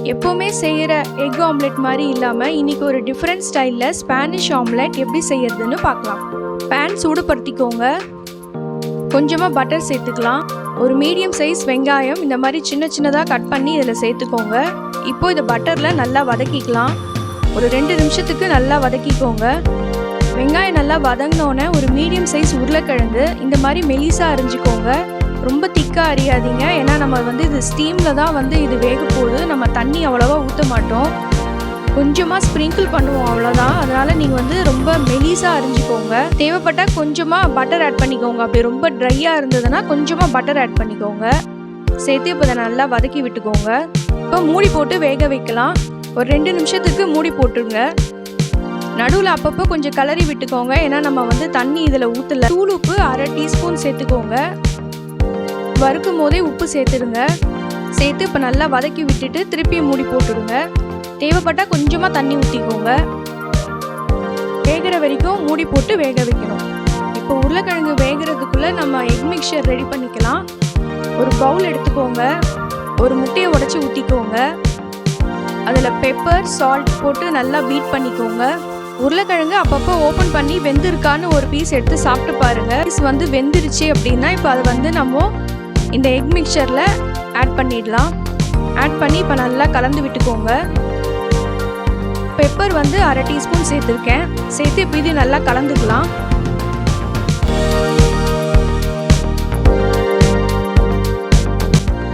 எப்போவுமே செய்கிற egg omelette மாதிரி இல்லாமல் இன்றைக்கி ஒரு டிஃப்ரெண்ட் ஸ்டைலில் ஸ்பானிஷ் ஆம்லெட் எப்படி செய்யறதுன்னு பார்க்கலாம். பேன் சூடுபடுத்திக்கோங்க. கொஞ்சமாக பட்டர் சேர்த்துக்கலாம். ஒரு மீடியம் சைஸ் வெங்காயம் இந்த மாதிரி சின்ன சின்னதாக கட் பண்ணி இதில் சேர்த்துக்கோங்க. இப்போது இதை பட்டரில் நல்லா வதக்கிக்கலாம். ஒரு 2 நிமிஷத்துக்கு நல்லா வதக்கிக்கோங்க. வெங்காயம் நல்லா வதங்கினோன்னே ஒரு மீடியம் சைஸ் உருளைக்கிழங்கு இந்த மாதிரி மெலிசாக அரிஞ்சிக்கோங்க. ரொம்ப திக்காக அரியாதீங்க, ஏன்னா நம்ம இது ஸ்டீமில் தான் இது வேக போகுது. நம்ம தண்ணி அவ்வளோவா ஊற்ற மாட்டோம், கொஞ்சமாக ஸ்ப்ரிங்கிள் பண்ணுவோம், அவ்வளோதான். அதனால் நீங்கள் ரொம்ப மெலிசாக அரிஞ்சிக்கோங்க. தேவைப்பட்டால் கொஞ்சமாக பட்டர் ஆட் பண்ணிக்கோங்க. அப்படி ரொம்ப ட்ரையாக இருந்ததுன்னா கொஞ்சமாக பட்டர் ஆட் பண்ணிக்கோங்க. சேர்த்து இப்போ இதை நல்லா வதக்கி விட்டுக்கோங்க. இப்போ மூடி போட்டு வேக வைக்கலாம். ஒரு 2 நிமிஷத்துக்கு மூடி போட்டுருங்க. நடுவில் அப்பப்போ கொஞ்சம் கிளறி விட்டுக்கோங்க, ஏன்னா நம்ம தண்ணி இதில் ஊற்றல. தூள் உப்பு 1/2 டீஸ்பூன் சேர்த்துக்கோங்க. வறுக்கும் போதே உப்பு சேர்த்துடுங்க. சேர்த்து இப்போ நல்லா வதக்கி விட்டுட்டு திருப்பியும் மூடி போட்டுடுங்க. தேவைப்பட்டால் கொஞ்சமாக தண்ணி ஊற்றிக்கோங்க. வேகிற வரைக்கும் மூடி போட்டு வேக வைக்கணும். இப்போ உருளைக்கிழங்கு வேகிறதுக்குள்ளே நம்ம எக் மிக்சர் ரெடி பண்ணிக்கலாம். ஒரு பவுல் எடுத்துக்கோங்க. ஒரு முட்டையை உடைச்சி ஊற்றிக்கோங்க. அதில் பெப்பர் சால்ட் போட்டு நல்லா பீட் பண்ணிக்கோங்க. உருளைக்கிழங்கு அப்பப்போ ஓப்பன் பண்ணி வெந்திருக்கான்னு ஒரு பீஸ் எடுத்து சாப்பிட்டு பாருங்கள். பீஸ் வெந்துருச்சு அப்படின்னா இப்போ அதை நம்ம இந்த எக் மிக்சரில் ஆட் பண்ணிடலாம். ஆட் பண்ணி இப்போ நல்லா கலந்து விட்டுக்கோங்க. பெப்பர் 1/2 டீஸ்பூன் சேர்த்துருக்கேன். சேர்த்து இப்போ இது நல்லா கலந்துக்கலாம்.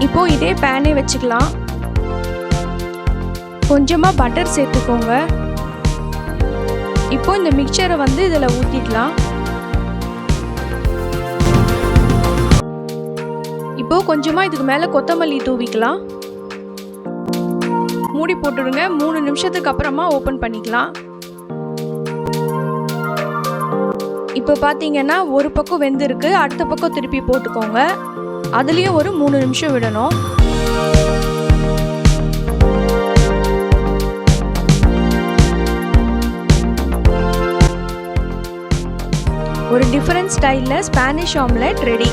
இப்போது இதே பேனே வச்சுக்கலாம். கொஞ்சமாக பட்டர் சேர்த்துக்கோங்க. இப்போ இந்த மிக்சரை இதில் ஊற்றிடலாம். இப்போ கொஞ்சமாக இதுக்கு மேலே கொத்தமல்லி தூவிக்கலாம். மூடி போட்டுடுங்க. 3 நிமிஷத்துக்கு அப்புறமா ஓப்பன் பண்ணிக்கலாம். இப்போ பார்த்தீங்கன்னா ஒரு பக்கம் வெந்திருக்கு, அடுத்த பக்கம் திருப்பி போட்டுக்கோங்க. அதுலேயும் ஒரு 3 நிமிஷம் விடணும். ஒரு டிஃப்ரெண்ட் ஸ்டைலில் ஸ்பானிஷ் ஆம்லெட் ரெடி.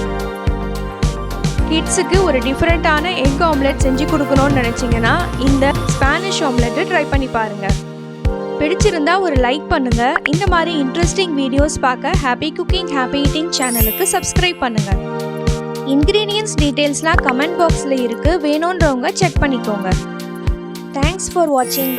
கிட்ஸுக்கு ஒரு டிஃப்ரெண்ட்டான எக் ஆம்லெட் செஞ்சு கொடுக்கணும்னு நினச்சிங்கன்னா இந்த ஸ்பானிஷ் ஆம்லெட்டை ட்ரை பண்ணி பாருங்கள். பிடிச்சிருந்தா ஒரு லைக் பண்ணுங்கள். இந்த மாதிரி இன்ட்ரெஸ்டிங் வீடியோஸ் பார்க்க ஹாப்பி குக்கிங் ஹாப்பி ஈட்டிங் சேனலுக்கு சப்ஸ்கிரைப் பண்ணுங்கள். இன்க்ரீடியன்ட்ஸ் டீட்டெயில்ஸ்லாம் கமெண்ட் பாக்ஸில் இருக்குது, வேணுன்றவங்க செக் பண்ணிக்கோங்க. தேங்க்ஸ் ஃபார் வாட்சிங்.